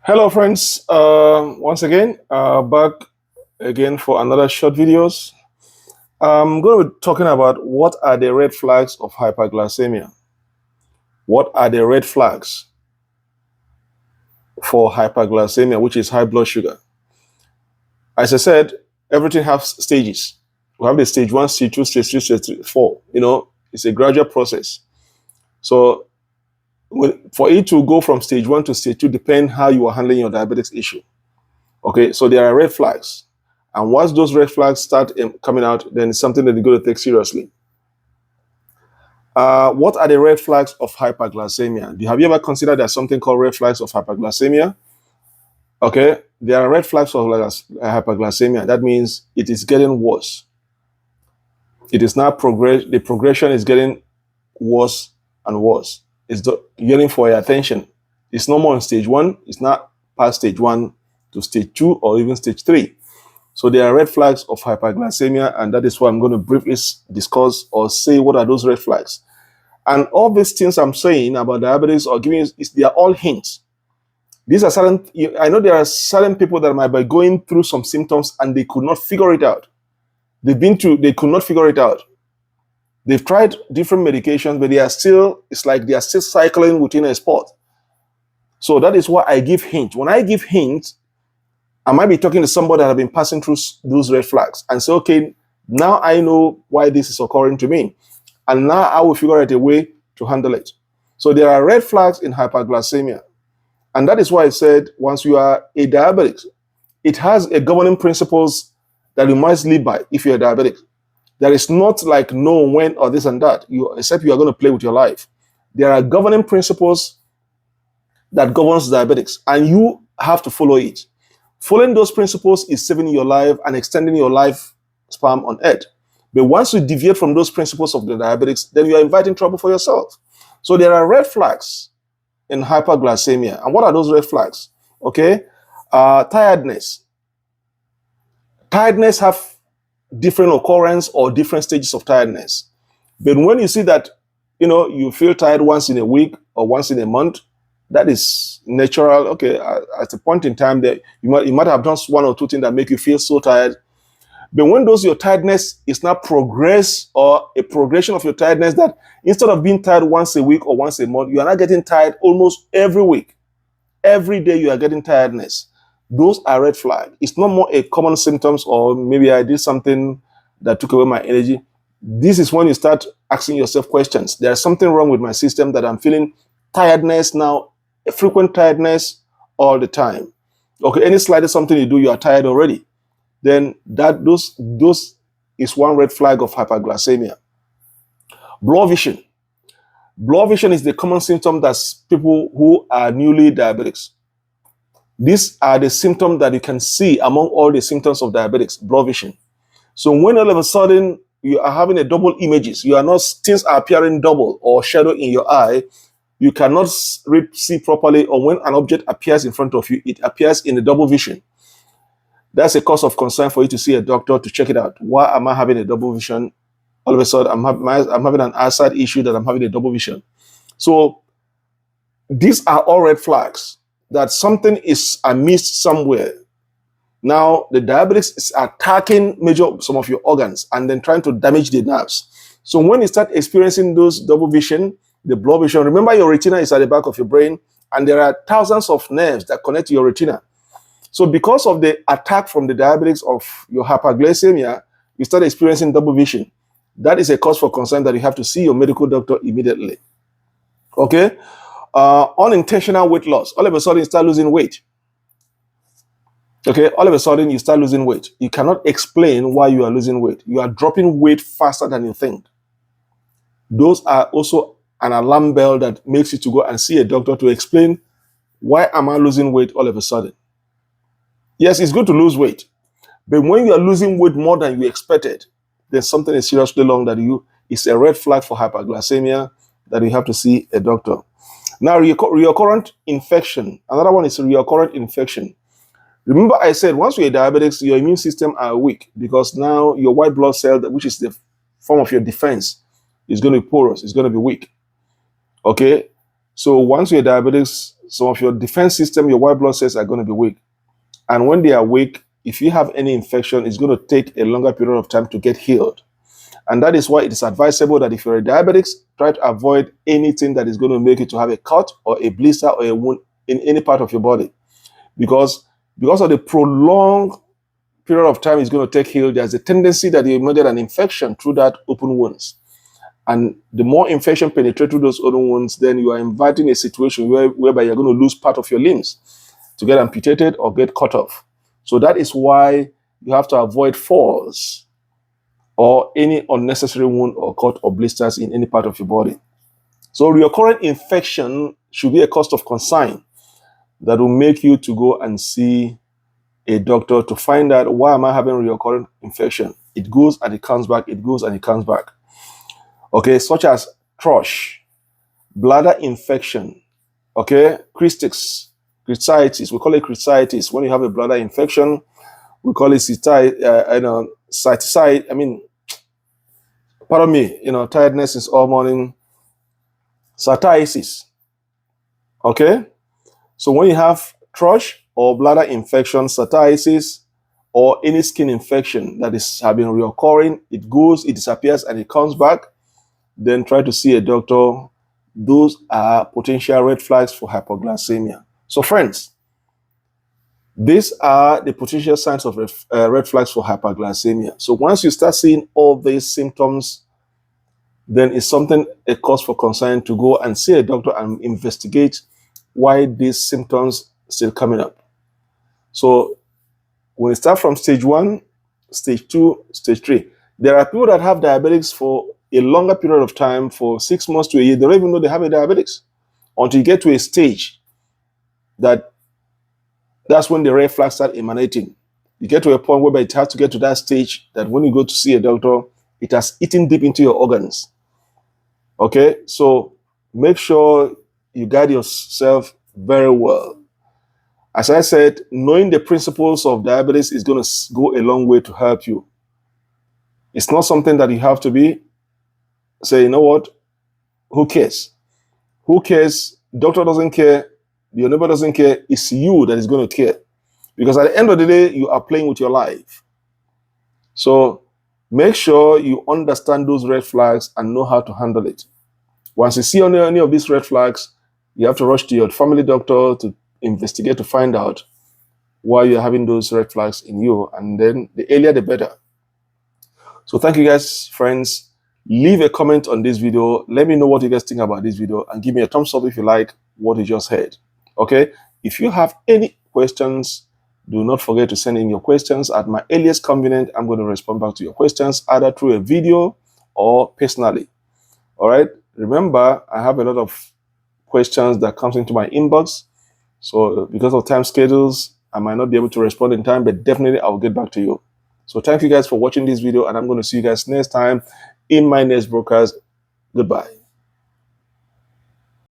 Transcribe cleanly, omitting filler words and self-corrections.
Hello, friends. Once again, back again for another short videos. I'm going to be talking about what are the red flags of hyperglycemia. What are the red flags for hyperglycemia, which is high blood sugar? As I said, everything has stages. We have the stage 1, stage 2, stage 3, stage 3, 4. It's a gradual process. So for it to go from stage 1 to stage 2 depends how you are handling your diabetes issue. Okay, so there are red flags. And once those red flags start coming out, then it's something that you're going to take seriously. What are the red flags of hyperglycemia? Have you ever considered there's something called red flags of hyperglycemia? Okay, there are red flags of hyperglycemia. That means it is getting worse. It is now the progression is getting worse and worse. It's yearning for your attention. It's no more in stage 1. It's not past stage 1 to stage 2 or even stage 3. So there are red flags of hyperglycemia, and that is what I'm going to briefly discuss or say what are those red flags. And all these things I'm saying about diabetes or giving you, they are all hints. These are certain, I know there are certain people that might be going through some symptoms and they could not figure it out. They could not figure it out. They've tried different medications, but it's like they are still cycling within a spot. So that is why I give hints. When I give hints, I might be talking to somebody that have been passing through those red flags and say, okay, now I know why this is occurring to me. And now I will figure out a way to handle it. So there are red flags in hyperglycemia. And that is why I said, once you are a diabetic, it has a governing principles that you must live by if you're a diabetic. There is not like no, when, or this and that, except you are going to play with your life. There are governing principles that governs diabetics, and you have to follow it. Following those principles is saving your life and extending your lifespan on earth. But once you deviate from those principles of the diabetics, then you are inviting trouble for yourself. So there are red flags in hyperglycemia. And what are those red flags? Okay, tiredness. Tiredness have different occurrence or different stages of tiredness. But when you see that, you feel tired once in a week or once in a month, that is natural. Okay, at a point in time that you might have done one or two things that make you feel so tired. But when your tiredness is not progress or a progression of your tiredness, that instead of being tired once a week or once a month, you are not getting tired almost every week. Every day you are getting tiredness. Those are red flags. It's not more a common symptoms or maybe I did something that took away my energy. This is when you start asking yourself questions. There's something wrong with my system that I'm feeling tiredness now, a frequent tiredness all the time. Okay, any slightest something you do, you are tired already. Then those is one red flag of hyperglycemia. Blur vision. Blur vision is the common symptom that people who are newly diabetics. These are the symptoms that you can see among all the symptoms of diabetics, blur vision. So when all of a sudden you are having a double images, things are appearing double or shadow in your eye, you cannot see properly, or when an object appears in front of you, it appears in a double vision. That's a cause of concern for you to see a doctor to check it out. Why am I having a double vision? All of a sudden, I'm having an eyesight issue that I'm having a double vision. So these are all red flags that something is amiss somewhere. Now, the diabetics is attacking some of your organs and then trying to damage the nerves. So when you start experiencing those double vision, the blur vision, remember your retina is at the back of your brain, and there are thousands of nerves that connect to your retina. So because of the attack from the diabetics of your hyperglycemia, you start experiencing double vision. That is a cause for concern that you have to see your medical doctor immediately. Okay? Unintentional weight loss. All of a sudden, you start losing weight. Okay? All of a sudden, you start losing weight. You cannot explain why you are losing weight. You are dropping weight faster than you think. Those are also an alarm bell that makes you to go and see a doctor to explain, why am I losing weight all of a sudden? Yes, it's good to lose weight. But when you are losing weight more than you expected, then something is seriously wrong it's a red flag for hyperglycemia that you have to see a doctor. Now, recurrent infection. Another one is recurrent infection. Remember I said once you're diabetics, your immune system are weak because now your white blood cell, which is the form of your defense, is going to be porous, it's going to be weak. Okay? So once you're diabetics, some of your defense system, your white blood cells are going to be weak. And when they are weak, if you have any infection, it's going to take a longer period of time to get healed. And that is why it is advisable that if you're a diabetic, try to avoid anything that is going to make you to have a cut or a blister or a wound in any part of your body. Because of the prolonged period of time it's going to take heal, there's a tendency that you may get an infection through that open wounds. And the more infection penetrates through those open wounds, then you are inviting a situation whereby you're going to lose part of your limbs to get amputated or get cut off. So that is why you have to avoid falls or any unnecessary wound or cut or blisters in any part of your body. So recurrent infection should be a cause of concern that will make you to go and see a doctor to find out, why am I having recurrent infection? It goes and it comes back, it goes and it comes back. Okay, such as thrush, bladder infection, okay, cystitis, we call it cystitis. When you have a bladder infection, we call it tiredness is all morning, cystitis. Okay, so when you have thrush or bladder infection, cystitis, or any skin infection that have been reoccurring, it goes, it disappears, and it comes back, then try to see a doctor. Those are potential red flags for hyperglycemia. So friends, these are the potential signs of red flags for hyperglycemia. So once you start seeing all these symptoms, then it's a cause for concern to go and see a doctor and investigate why these symptoms still coming up. So when you start from stage 1, stage 2, stage 3, there are people that have diabetics for a longer period of time, for 6 months to a year. They don't even know they have a diabetics until you get to a stage that's when the red flags start emanating. You get to a point where it has to get to that stage that when you go to see a doctor, it has eaten deep into your organs. Okay, so make sure you guide yourself very well. As I said, knowing the principles of diabetes is going to go a long way to help you. It's not something that you have to say, you know what, who cares? Who cares? Doctor doesn't care. Your neighbor doesn't care. It's you that is going to care. Because at the end of the day, you are playing with your life. So make sure you understand those red flags and know how to handle it. Once you see any of these red flags, you have to rush to your family doctor to investigate to find out why you're having those red flags in you. And then the earlier, the better. So thank you guys, friends. Leave a comment on this video. Let me know what you guys think about this video and give me a thumbs up if you like what you just heard. Okay, if you have any questions, do not forget to send in your questions. At my earliest convenience, I'm going to respond back to your questions either through a video or personally. All right, remember, I have a lot of questions that comes into my inbox. So because of time schedules, I might not be able to respond in time, but definitely I'll get back to you. So thank you guys for watching this video, and I'm going to see you guys next time in my next broadcast. Goodbye.